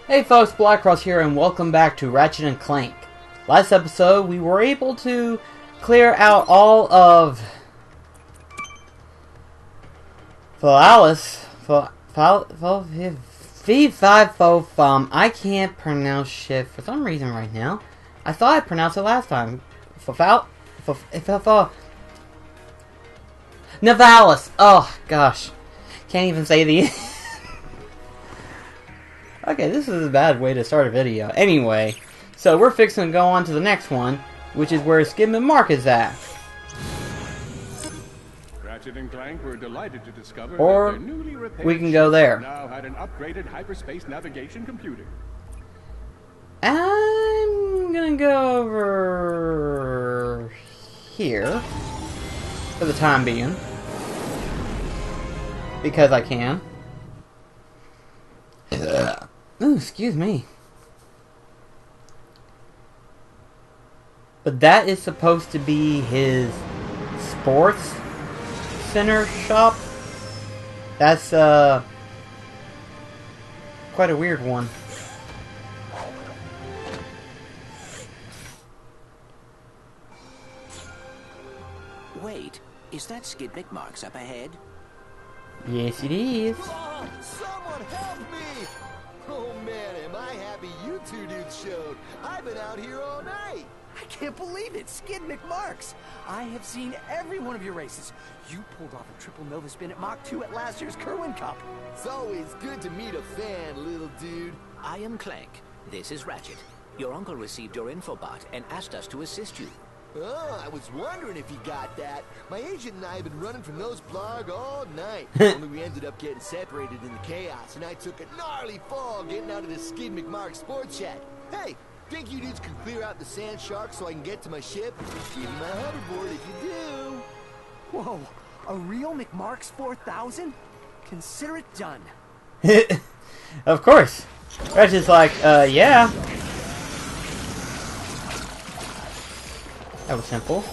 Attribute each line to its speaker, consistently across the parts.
Speaker 1: Hey folks, Blackcross here and welcome back to Ratchet and Clank. Last episode we were able to clear out all of V5 I can't pronounce shit for some reason right now. I thought I pronounced it last time. Navalis. Oh gosh. Can't even say the Okay, this is a bad way to start a video. Anyway, so we're fixing to go on to the next one, which is where Skidd and McMarx is at.
Speaker 2: Ratchet and Clank were delighted to discover
Speaker 1: Or
Speaker 2: that their newly repaired
Speaker 1: we can go there.
Speaker 2: now had an upgraded hyperspace navigation computer.
Speaker 1: I'm gonna go over here for the time being, because I can. Ooh, excuse me. But that is supposed to be his sports center shop. That's quite a weird one.
Speaker 3: Wait, is that Skidd McMarx up ahead?
Speaker 1: Yes, it is.
Speaker 4: Oh, someone help me! Oh man, am I happy you two dudes showed. I've been out here all night.
Speaker 5: I can't believe it, Skidd McMarx. I have seen every one of your races. You pulled off a triple Nova spin at Mach 2 at last year's Kerwin Cup.
Speaker 4: It's always good to meet a fan, little dude.
Speaker 3: I am Clank. This is Ratchet. Your uncle received your infobot and asked us to assist you.
Speaker 4: Oh, I was wondering if you got that. My agent and I have been running from those blarg all night. Only we ended up getting separated in the chaos, and I took a gnarly fall getting out of the Skidd McMarx sports shack. Hey, think you dudes can clear out the sand shark so I can get to my ship? Give me my hoverboard if you do.
Speaker 5: Whoa, a real McMarx 4000? Consider it done.
Speaker 1: Of course. Ratchet's like, yeah. That was simple.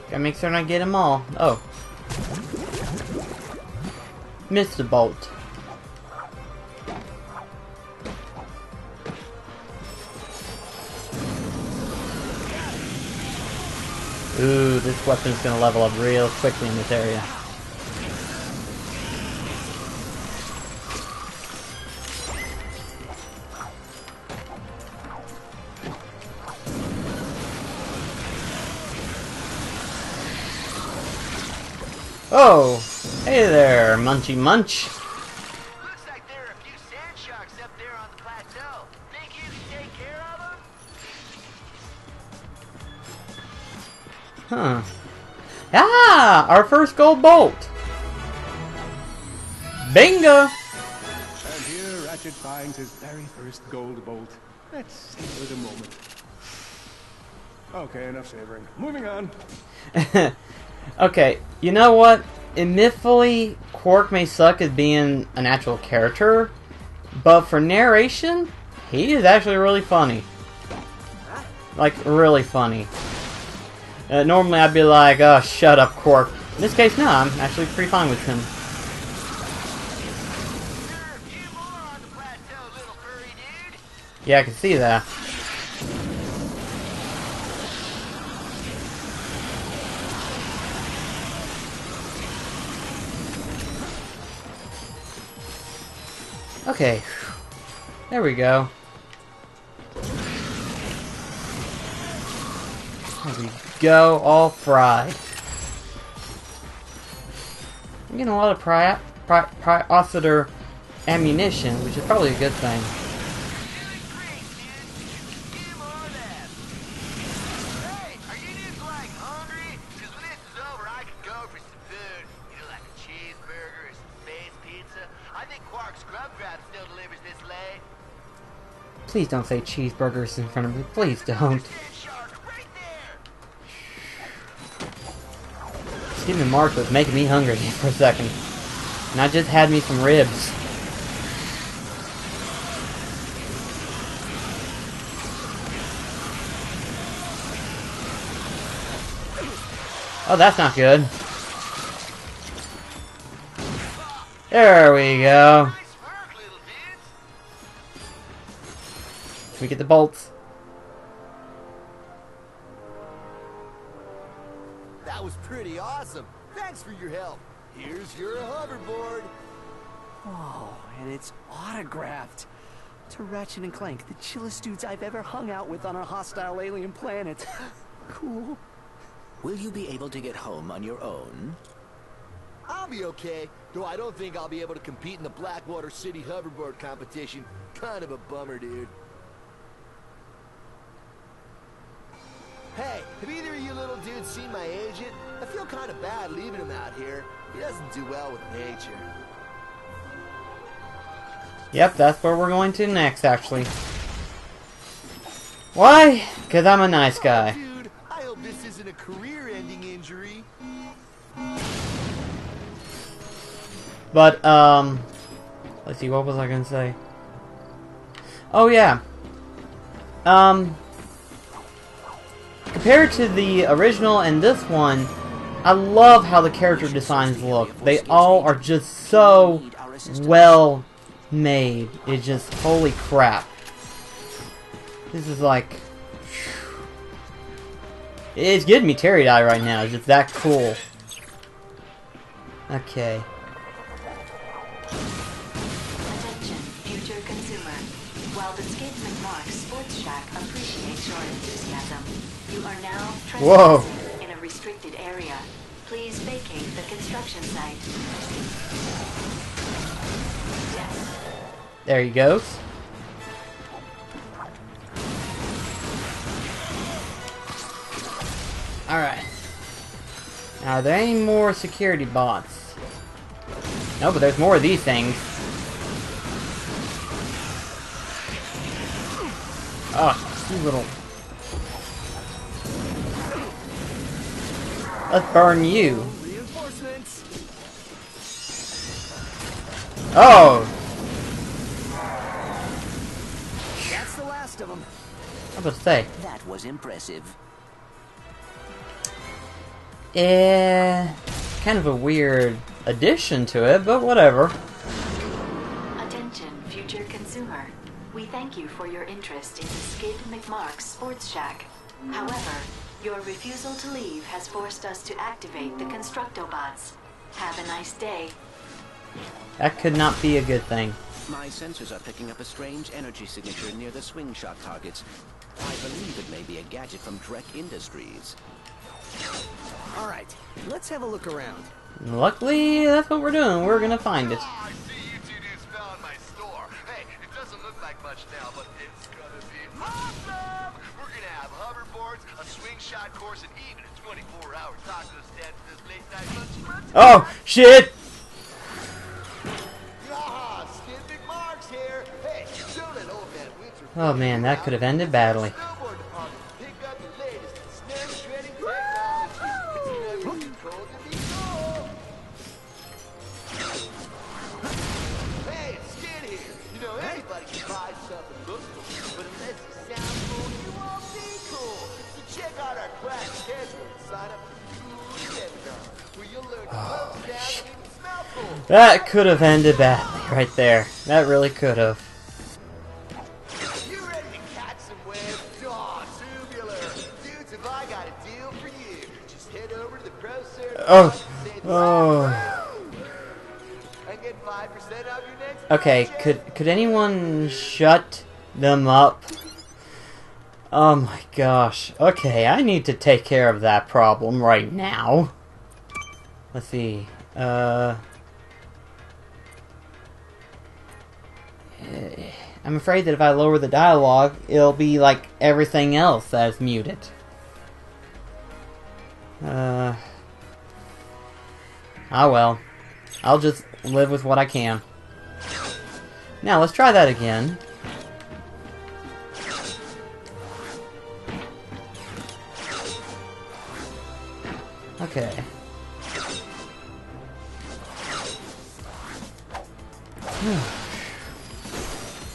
Speaker 1: Gotta make sure I get them all. Oh. Missed the bolt. Ooh, this weapon's gonna level up real quickly in this area. Oh, hey there, Munchy Munch.
Speaker 6: Looks like there are a few sand sharks up there on the plateau. Think you can take care of them?
Speaker 1: Huh. Ah, our first gold bolt. Bingo.
Speaker 2: And here Ratchet finds his very first gold bolt. Let's savor the moment. Okay, enough savoring. Moving on.
Speaker 1: Okay, you know what? Admittedly, Quark may suck at being a natural character, but for narration, he is actually really funny. Like, really funny. Normally I'd be like, oh, shut up, Quark. In this case, no, I'm actually pretty fine with him.
Speaker 6: There are a few more on the plateau, little furry dude.
Speaker 1: Yeah, I can see that. Okay, there we go. There we go, all fried. I'm getting a lot of prioritizer ammunition, which is probably a good thing.
Speaker 6: Feeling great, dude. Give more of that. Hey, are you dudes like hungry? Because when this is over, I could go for some food. You know, like a cheeseburger or some space pizza. I think Quark's Grub Grab still delivers this late.
Speaker 1: Please don't say cheeseburgers in front of me. Please don't.
Speaker 6: Sand shark right there.
Speaker 1: Skidd McMarx was making me hungry for a second. And I just had me some ribs. Oh, that's not good. There we go.
Speaker 6: Nice work, little dudes.
Speaker 1: Can we get the bolts?
Speaker 4: That was pretty awesome. Thanks for your help. Here's your hoverboard.
Speaker 5: Oh, and it's autographed. To Ratchet and Clank, the chillest dudes I've ever hung out with on a hostile alien planet. Cool.
Speaker 3: Will you be able to get home on your own?
Speaker 4: I'll be okay, though I don't think I'll be able to compete in the Blackwater City hoverboard competition. Kind of a bummer, dude. Hey, have either of you little dudes seen my agent? I feel kind of bad leaving him out here. He doesn't do well with nature.
Speaker 1: Yep, that's where we're going to next, actually. Why? Because I'm a nice guy.
Speaker 4: Dude, I hope this isn't a career-ending injury.
Speaker 1: But, let's see, what was I gonna say? Oh, yeah. Compared to the original and this one, I love how the character designs look. They all are just so well made. It's just, holy crap. This is like... It's giving me teary-eye right now. It's just that cool. Okay.
Speaker 7: Attention, future consumer. While the Skidd McMarx Sports Shack appreciates your enthusiasm, you are now trespassing in a restricted area. Please vacate the construction site.
Speaker 1: There he goes. Alright. Now, are there any more security bots? No, but there's more of these things. Oh, you little... Let's burn you.
Speaker 5: Reinforcements.
Speaker 1: Oh!
Speaker 5: That's the last of them.
Speaker 1: I was about to say.
Speaker 3: That was impressive.
Speaker 1: Kind of a weird addition to it, but whatever.
Speaker 7: Attention, future consumer. We thank you for your interest in the Skidd McMarx Sports Shack. However, your refusal to leave has forced us to activate the Constructobots. Have a nice day.
Speaker 1: That could not be a good thing.
Speaker 3: My sensors are picking up a strange energy signature near the swing shot targets. I believe it may be a gadget from Drek Industries.
Speaker 5: All right, let's have a look around.
Speaker 1: Luckily, that's what we're doing. We're gonna find it.
Speaker 6: Ah, I see you two dudes found my store. Hey, it doesn't look like much now, but it's gonna be awesome! We're gonna have hoverboards, a swing shot course, and even a 24-hour taco stand for this late night lunch.
Speaker 1: Oh, shit!
Speaker 4: Ah, Skidd McMarx here. Hey, don't let old man Winter.
Speaker 1: Oh man, that could have ended badly.
Speaker 4: Snowboard department, pick up the latest snow shredding technology. It's never too cold to be cool. Hey, it's Skidd here. You know, anybody can buy something look cool, but unless you sound cool, you won't be cool. So check out our class schedule and sign up for cool seminars, where you'll learn to pose down and even smell cool.
Speaker 1: That could have ended badly right there. That really could have.
Speaker 4: You ready to catch some waves? Aw, tubular. Dudes, have I got a deal for you. Just head over to the Pro Certified
Speaker 1: Oh.
Speaker 4: and say,
Speaker 1: Oh.
Speaker 4: and get 5% off your next
Speaker 1: Okay,
Speaker 4: project.
Speaker 1: could anyone shut them up? Oh my gosh. Okay, I need to take care of that problem right now. Let's see. I'm afraid that if I lower the dialogue, it'll be like everything else that's muted. Ah well. I'll just live with what I can. Now, let's try that again. Okay.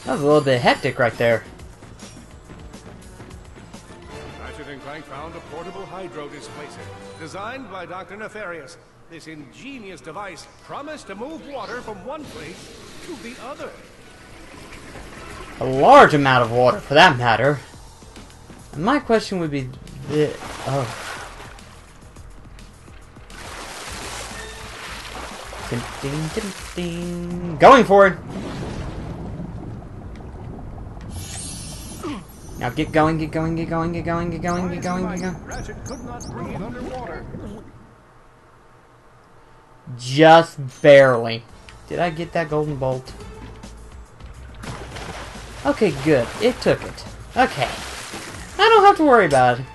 Speaker 1: That was a little bit hectic right there.
Speaker 2: Ratchet and Clank Clank found a portable hydro displacer, designed by Dr. Nefarious. This ingenious device promised to move water from one place to the other.
Speaker 1: A large amount of water, for that matter. And my question would be this. Oh. Ding, ding, ding, ding. Going for it! Now get going, get going, get going, get going, get going, get going, get going.
Speaker 2: Ratchet could not breathe underwater.
Speaker 1: Just barely. Did I get that golden bolt? Okay, good. It took it. Okay. I don't have to worry about it.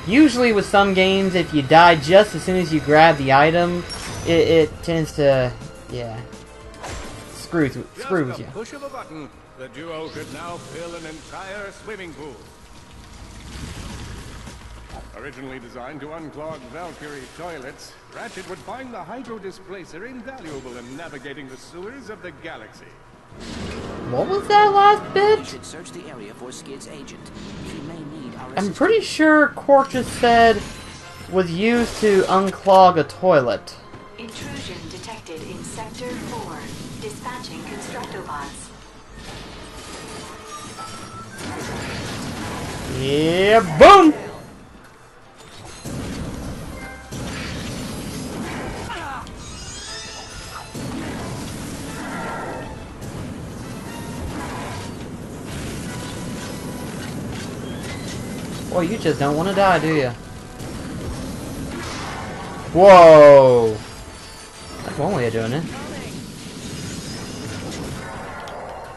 Speaker 1: Usually with some games, if you die just as soon as you grab the item, it tends to, yeah, screw with you.
Speaker 2: Push of a button, the duo could now fill an entire swimming pool. Originally designed to unclog Valkyrie toilets, Ratchet would find the hydro displacer invaluable in navigating the sewers of the galaxy.
Speaker 1: What was that last bit?
Speaker 3: We should search the area for Skidd's agent. He may need our
Speaker 1: I'm pretty sure Quark just said was used to unclog a toilet.
Speaker 7: Intrusion detected in Sector 4. Dispatching Constructobots.
Speaker 1: Yeah, boom! Boy, you just don't want to die, do you? Whoa! That's one way of doing it.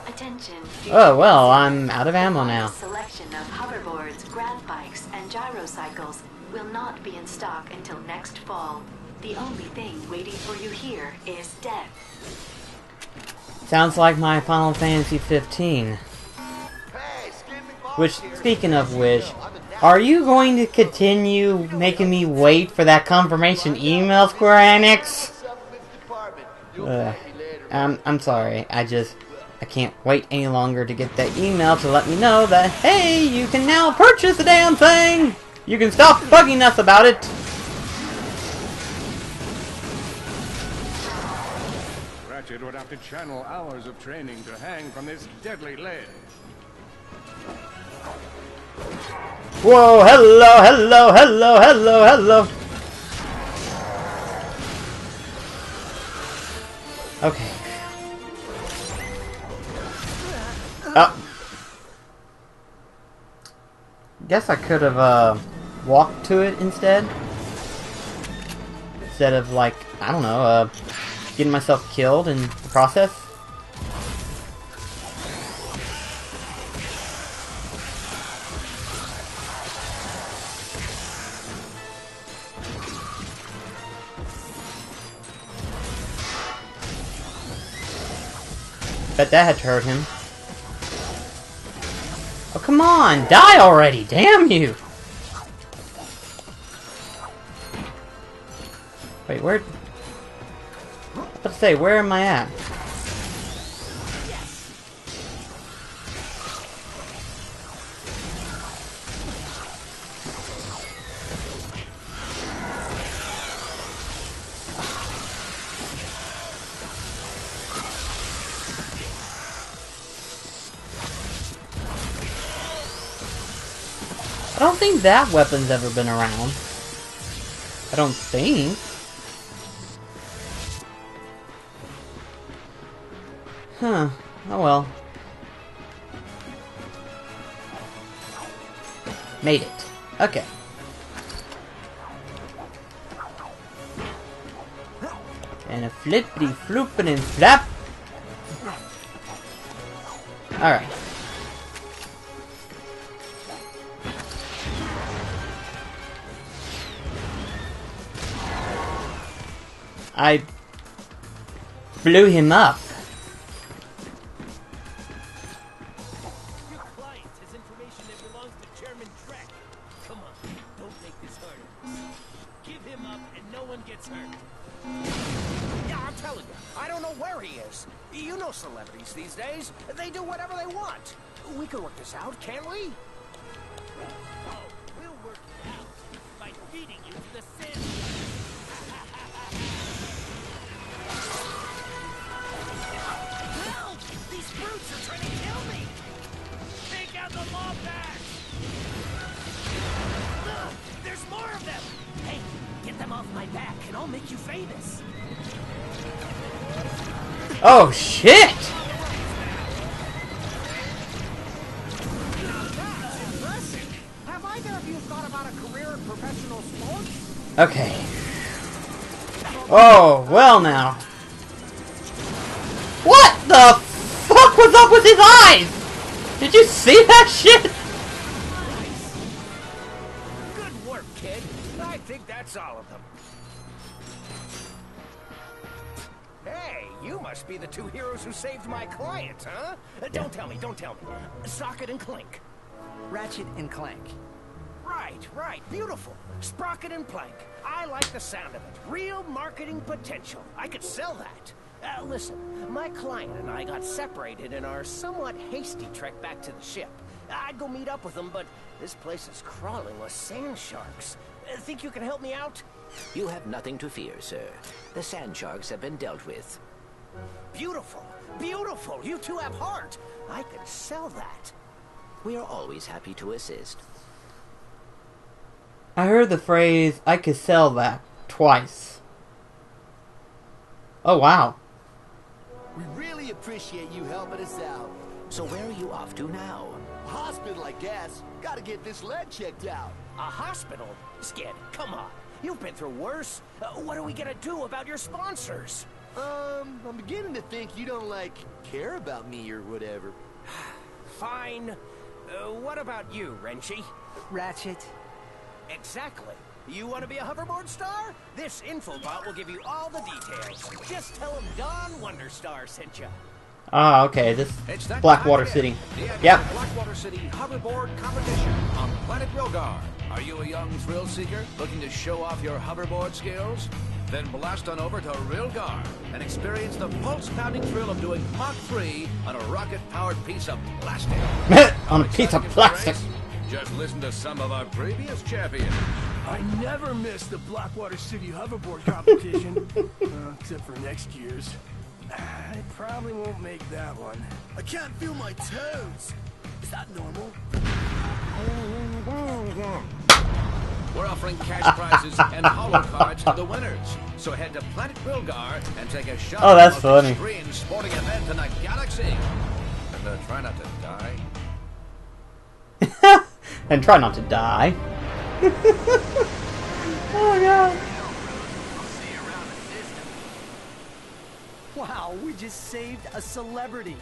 Speaker 7: Attention.
Speaker 1: Oh, well, I'm out of ammo now.
Speaker 7: A selection of hoverboards, grav bikes, and gyrocycles will not be in stock until next fall. The only thing waiting for you here is death.
Speaker 1: Sounds like my Final Fantasy 15.
Speaker 4: Hey, Skidd McMarx
Speaker 1: Which,
Speaker 4: here.
Speaker 1: speaking of which, are you going to continue making me wait for that confirmation email, Square Enix? I'm sorry. I can't wait any longer to get that email to let me know that, hey, you can now purchase the damn thing! You can stop bugging us about it!
Speaker 2: Ratchet would have to channel hours of training to hang from this deadly lead.
Speaker 1: Whoa, hello, hello, hello, hello, hello! Okay. Oh. Guess I could have, walked to it instead. Instead of, like, I don't know, getting myself killed in the process. Bet that had to hurt him. Oh, come on! Die already! Damn you! Wait, where... Let's say, where am I at? I don't think that weapon's ever been around. I don't think. Huh. Oh well. Made it. Okay. And a flippity floopin' and flap. Alright. I blew him up.
Speaker 8: Your client has information that belongs to Chairman Drek. Come on, don't make this harder. Give him up and no one gets hurt.
Speaker 5: Yeah, I'm telling you, I don't know where he is. You know celebrities these days. They do whatever they want. We can work this out, can't we?
Speaker 8: Oh,
Speaker 5: off my back and I'll make you famous.
Speaker 1: Oh shit!
Speaker 5: Have either of you thought about a career in professional sports?
Speaker 1: Okay. Oh, well now. What the fuck was up with his eyes? Did you see that shit?
Speaker 8: Good work, kid. I think that's all of them. Hey, you must be the two heroes who saved my client, huh? Don't tell me, don't tell me. Socket and Clank.
Speaker 5: Ratchet and Clank.
Speaker 8: Right, beautiful. Sprocket and Plank. I like the sound of it. Real marketing potential. I could sell that. Listen, my client and I got separated in our somewhat hasty trek back to the ship. I'd go meet up with them, but this place is crawling with sand sharks. Think you can help me out?
Speaker 3: You have nothing to fear, sir. The sand sharks have been dealt with.
Speaker 8: Beautiful, beautiful. You two have heart. I could sell that.
Speaker 3: We are always happy to assist.
Speaker 1: I heard the phrase, I could sell that, twice. Oh wow.
Speaker 4: We really appreciate you helping us out.
Speaker 3: So where are you off to now?
Speaker 4: Hospital, I guess. Gotta get this leg checked out.
Speaker 8: A hospital? Skid, come on. You've been through worse. What are we gonna do about your sponsors?
Speaker 4: I'm beginning to think you don't, like, care about me or whatever.
Speaker 8: Fine. What about you, Renchi?
Speaker 5: Ratchet.
Speaker 8: Exactly. You want to be a hoverboard star? This infobot will give you all the details. Just tell him Don Wonderstar sent you.
Speaker 1: Ah, okay, this
Speaker 9: It's that
Speaker 1: Blackwater
Speaker 9: time
Speaker 1: City.
Speaker 9: again. The annual
Speaker 1: Yep.
Speaker 9: Blackwater City hoverboard competition on planet Rilgar. Are you a young thrill seeker looking to show off your hoverboard skills? Then blast on over to Rilgar and experience the pulse-pounding thrill of doing Mach 3 on a rocket-powered piece of plastic.
Speaker 1: On a piece of
Speaker 9: Excited to
Speaker 1: plastic.
Speaker 9: race? Just listen to some of our previous champions.
Speaker 10: I never miss the Blackwater City hoverboard competition, except for next year's. I probably won't make that one. I can't feel my toes. Is that normal?
Speaker 9: We're offering cash prizes and holo cards to the winners. So head to Planet Rilgar and take a shot
Speaker 1: Oh, that's
Speaker 9: at the most
Speaker 1: funny.
Speaker 9: extreme sporting event in the galaxy. And try not to die.
Speaker 1: And try not to die. Oh god.
Speaker 5: Wow, we just saved a celebrity.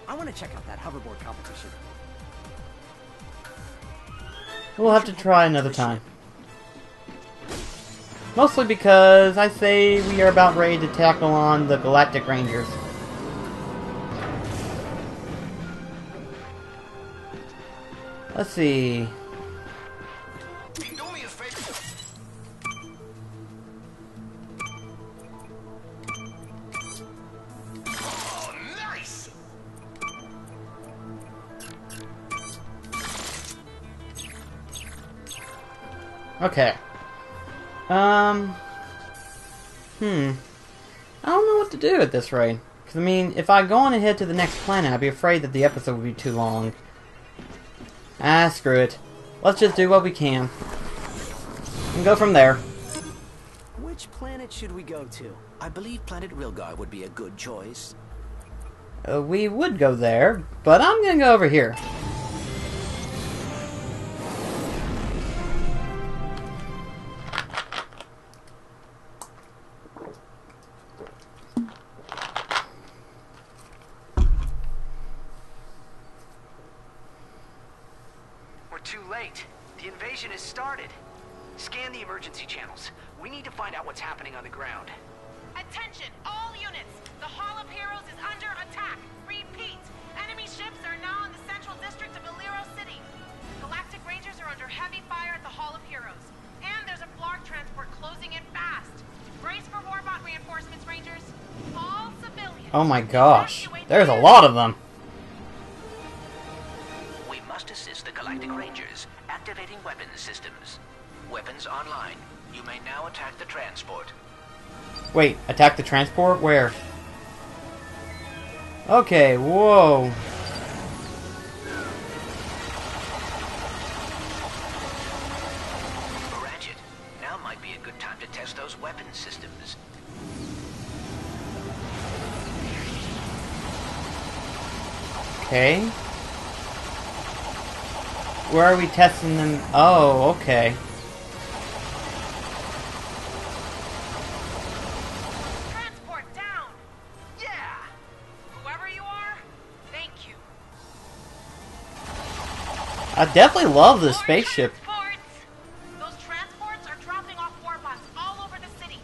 Speaker 5: I want to check out that hoverboard competition.
Speaker 1: We'll have to try another time. Mostly because I say we are about ready to tackle on the Galactic Rangers. Let's see.
Speaker 6: Do me a favor. Oh, nice!
Speaker 1: Okay. I don't know what to do at this rate. Because, I mean, if I go on ahead to the next planet, I'd be afraid that the episode would be too long. Ah, screw it. Let's just do what we can. And go from there.
Speaker 5: Which planet should we go to?
Speaker 3: I believe Planet Rilgar would be a good choice.
Speaker 1: We would go there, but I'm gonna go over here.
Speaker 11: We're too late. The invasion has started. Scan the emergency channels. We need to find out what's happening on the ground.
Speaker 12: Attention, all units! The Hall of Heroes is under attack. Repeat, enemy ships are now in the central district of Illyro City. Galactic Rangers are under heavy fire at the Hall of Heroes. And there's a Blarg transport closing in fast. Brace for Warbot reinforcements, Rangers. All civilians.
Speaker 1: Oh my gosh. There's a lot of them.
Speaker 3: We must assist the Galactic Rangers, activating weapons systems. Weapons online. You may now attack the transport.
Speaker 1: Wait, attack the transport? Where? Okay, whoa.
Speaker 3: Ratchet, now might be a good time to test those weapon systems.
Speaker 1: Okay. Where are we testing them? Oh, okay.
Speaker 12: Transport down!
Speaker 11: Yeah!
Speaker 12: Whoever you are, thank you.
Speaker 1: I definitely love this spaceship.
Speaker 12: Transports! Those transports are dropping off warbots all over the city.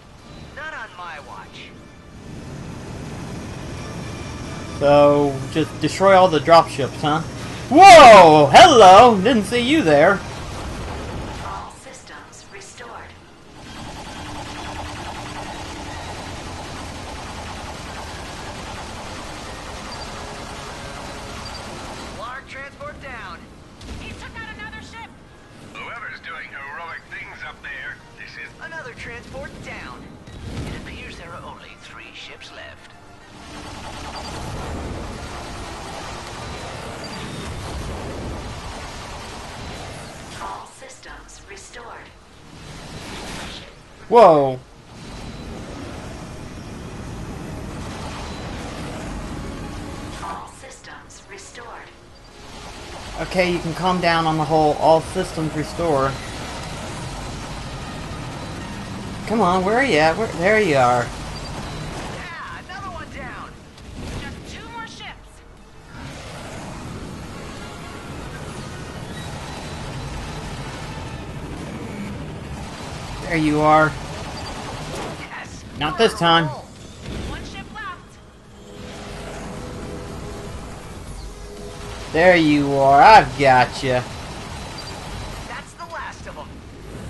Speaker 11: Not on my watch.
Speaker 1: So, just destroy all the dropships, huh? Whoa! Hello! Didn't see you there.
Speaker 7: All systems restored.
Speaker 11: Lark transport down.
Speaker 12: He took out another ship.
Speaker 2: Whoever's doing heroic things up there, this is
Speaker 11: Another transport down.
Speaker 3: It appears there are only 3 ships left.
Speaker 7: All systems restored.
Speaker 1: Whoa.
Speaker 7: All systems restored.
Speaker 1: Okay, you can calm down on the whole all systems restore. Come on, where are you at? There you are.
Speaker 11: Yeah, another one down.
Speaker 12: Just 2 more ships.
Speaker 1: There you are.
Speaker 11: Yes.
Speaker 1: Not this time.
Speaker 12: 1 ship left.
Speaker 1: There you are. I've got you.
Speaker 11: That's the last of them.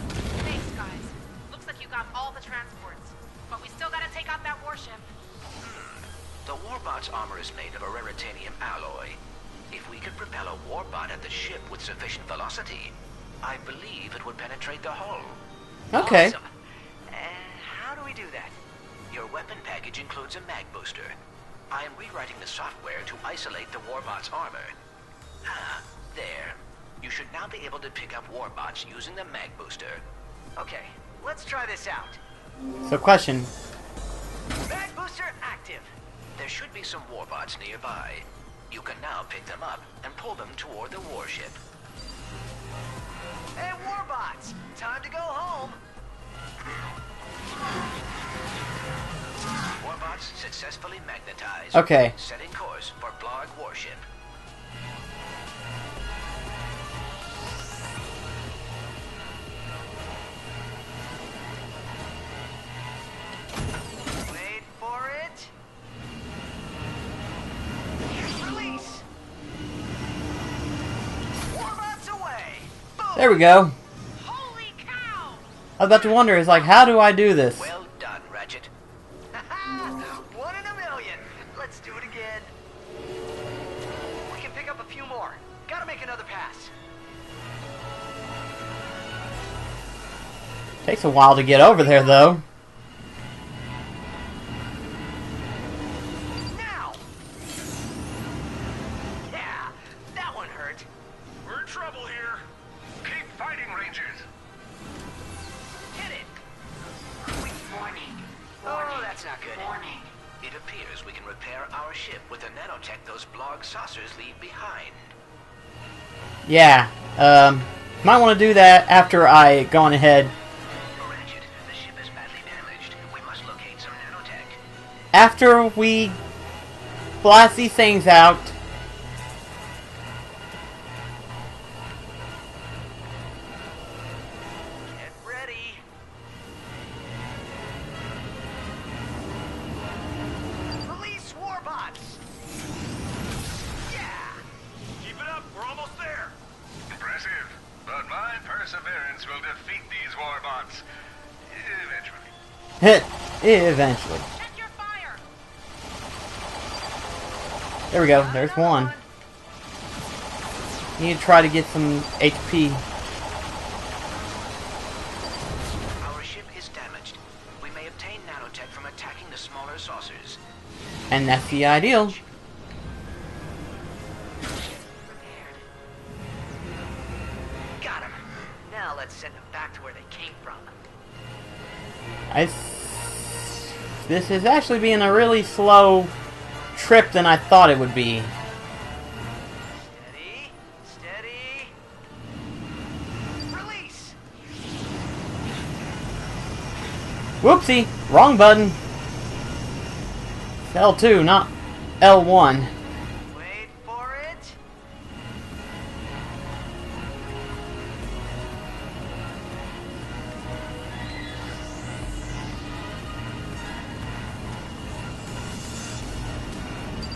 Speaker 12: Thanks, guys. Looks like you got all the transports. But we still gotta take out that warship.
Speaker 3: The warbot's armor is made of a raritanium alloy. If we could propel a warbot at the ship with sufficient velocity, I believe it would penetrate the hull.
Speaker 1: Okay.
Speaker 11: Awesome. How do we do that?
Speaker 3: Your weapon package includes a mag booster. I am rewriting the software to isolate the warbot's armor. Ah, there. You should now be able to pick up warbots using the mag booster.
Speaker 11: Okay, let's try this out.
Speaker 1: So, question.
Speaker 11: Mag booster active.
Speaker 3: There should be some warbots nearby. You can now pick them up and pull them toward the warship.
Speaker 11: Hey, warbots! Time to go home.
Speaker 3: Warbots successfully magnetized.
Speaker 1: Okay.
Speaker 3: Setting course for Blarg warship.
Speaker 11: Wait for it. Release. Warbots away. Boom.
Speaker 1: There we go.
Speaker 12: Holy cow!
Speaker 1: I was about to wonder, it's like, how do I do this?
Speaker 3: Well done, Ratchet.
Speaker 11: 1 in a million. Let's do it again. We can pick up a few more. Gotta make another pass.
Speaker 1: Takes a while to get over there, though.
Speaker 11: Now. Yeah, that one hurt.
Speaker 2: we're in trouble here. Keep fighting, Rangers.
Speaker 11: Hit it.
Speaker 7: Warning.
Speaker 11: Oh, that's not good.
Speaker 7: Warning.
Speaker 3: It appears we can repair our ship with the nanotech those Blarg saucers leave behind.
Speaker 1: Yeah. Might want to do that after I go on ahead.
Speaker 3: Ratchet, the ship is badly damaged. We must locate some nanotech.
Speaker 1: After we blast these things out.
Speaker 11: Get ready. Release warbots. Yeah.
Speaker 2: Keep it up, we're almost there. Impressive. But my perseverance will defeat these warbots. Eventually.
Speaker 1: Eventually.
Speaker 12: Check your fire.
Speaker 1: There we go. There's one. Need to try to get some HP.
Speaker 3: Our ship is damaged. We may obtain nanotech from attacking the smaller saucers.
Speaker 1: And that's the ideal.
Speaker 11: Got him. Now let's send them back to where they came from.
Speaker 1: This is actually being a really slow trip than I thought it would be.
Speaker 11: Steady, steady. Release.
Speaker 1: Whoopsie! Wrong button. It's L2, not L1.
Speaker 11: Wait for it.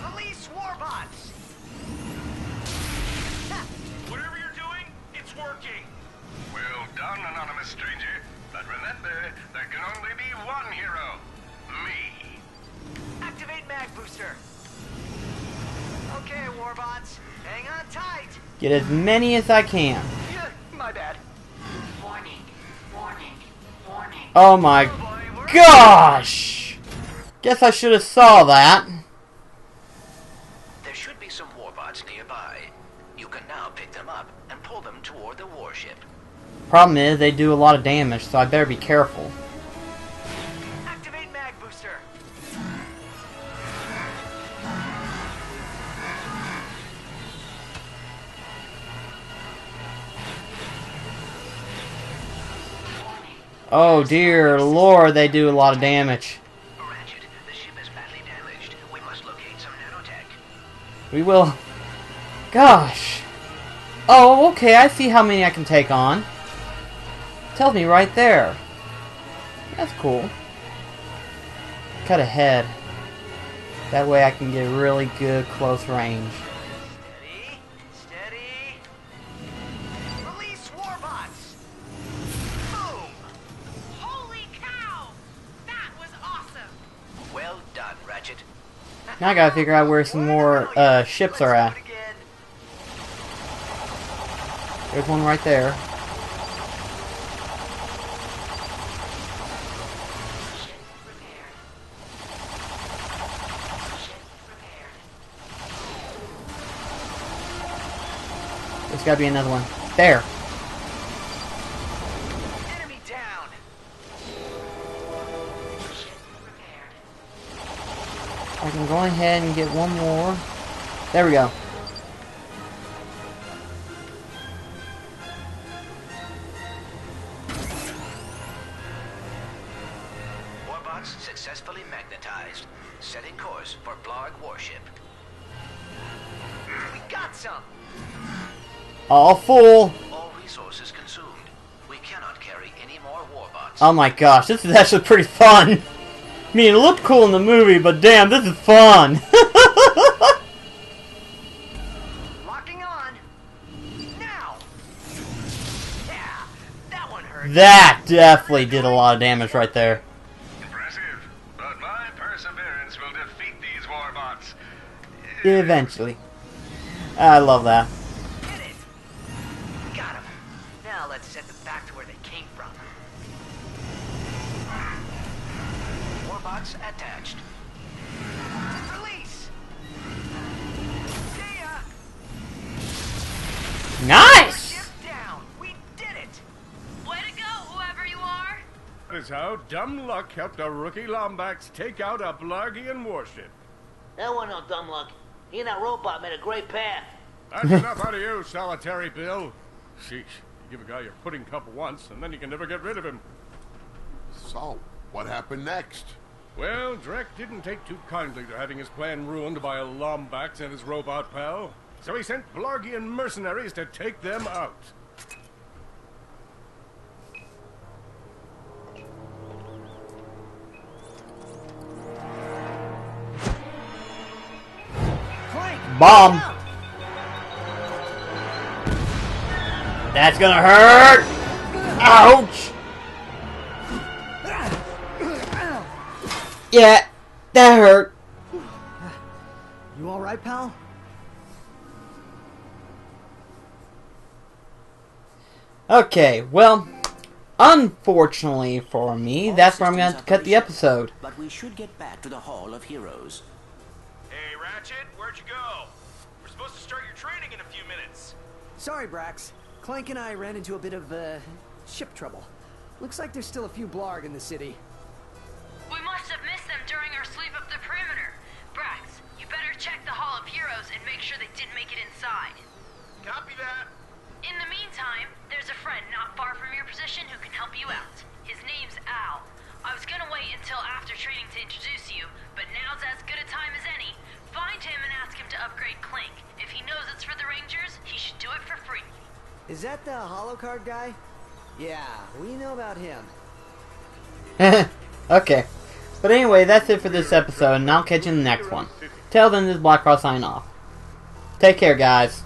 Speaker 11: Release warbots.
Speaker 6: Whatever you're doing, it's working. Well done, anonymous stranger. But remember, there can only be one hero. Me.
Speaker 11: Activate mag booster. Okay, warbots, hang on tight.
Speaker 1: Get as many as I can.
Speaker 11: Yeah, my bad.
Speaker 7: Warning. Warning. Warning.
Speaker 1: Oh my gosh! Guess I should have saw that.
Speaker 3: There should be some warbots nearby. You can now pick them up and pull them toward the warship.
Speaker 1: Problem is, they do a lot of damage, so I better be careful.
Speaker 11: Activate mag booster.
Speaker 1: Oh dear lord, they do a lot of damage.
Speaker 3: Ratchet, the ship is badly damaged. We must locate some nanotech.
Speaker 1: We will... Gosh. Oh, okay, I see how many I can take on. Tells me right there. That's cool. Cut ahead. That way I can get really good close range.
Speaker 11: Steady, steady. Release warbots. Boom.
Speaker 12: Holy cow! That was awesome!
Speaker 3: Well done, Ratchet.
Speaker 1: Now I gotta figure out where some more ships are at.
Speaker 11: Do it again.
Speaker 1: There's one right there.
Speaker 7: Ship repaired. Ship repaired.
Speaker 1: There's gotta be another one. There.
Speaker 11: Enemy down.
Speaker 7: Ship repaired.
Speaker 1: I can go ahead and get one more. There we go.
Speaker 3: Warbots successfully magnetized. Setting course for Blarg warship.
Speaker 11: We got some.
Speaker 1: All full.
Speaker 3: All resources consumed. We cannot carry any more warbots.
Speaker 1: Oh my gosh, this is actually pretty fun. I mean, it looked cool in the movie, but damn, this is fun.
Speaker 11: Locking on. Now. Yeah, that one hurt.
Speaker 1: That definitely did a lot of damage right there.
Speaker 6: Impressive. But my perseverance will defeat these warbots.
Speaker 1: Eventually. I love that.
Speaker 11: Hit it. Got him. Now let's send them back to where they came from.
Speaker 3: Warbots attached.
Speaker 11: Release. See ya.
Speaker 1: Nice!
Speaker 11: Ship down. We did it.
Speaker 12: Way to go, whoever you are!
Speaker 2: That is how dumb luck helped a rookie Lombax take out a Blargian warship.
Speaker 13: That wasn't no dumb luck. He and that robot made a great path.
Speaker 2: That's enough out of you, solitary Bill. Sheesh. You give a guy your pudding cup once, and then you can never get rid of him.
Speaker 14: So, what happened next?
Speaker 2: Well, Drek didn't take too kindly to having his plan ruined by a Lombax and his robot pal. So he sent Blargian mercenaries to take them out.
Speaker 11: Clank.
Speaker 1: Bomb. That's gonna hurt. Ouch. Yeah, that hurt.
Speaker 5: You alright, pal?
Speaker 1: Okay, well, unfortunately for me, that's where I'm going to cut the episode.
Speaker 15: But we should get back to the Hall of Heroes.
Speaker 6: Hey, Ratchet, where'd you go? We're supposed to start your training in a few minutes.
Speaker 5: Sorry, Brax. Clank and I ran into a bit of, ship trouble. Looks like there's still a few Blarg in the city.
Speaker 16: from your position who can help you out. His name's Al. I was gonna wait until after training to introduce you, but now's as good a time as any. Find him and ask him to upgrade Clank. If he knows it's for the Rangers, he should do it for free.
Speaker 5: Is that the holocard guy? Yeah, we know about him.
Speaker 1: Okay. But anyway, that's it for this episode, and I'll catch you in the next one. Till then, this is Black Cross signing off. Take care, guys.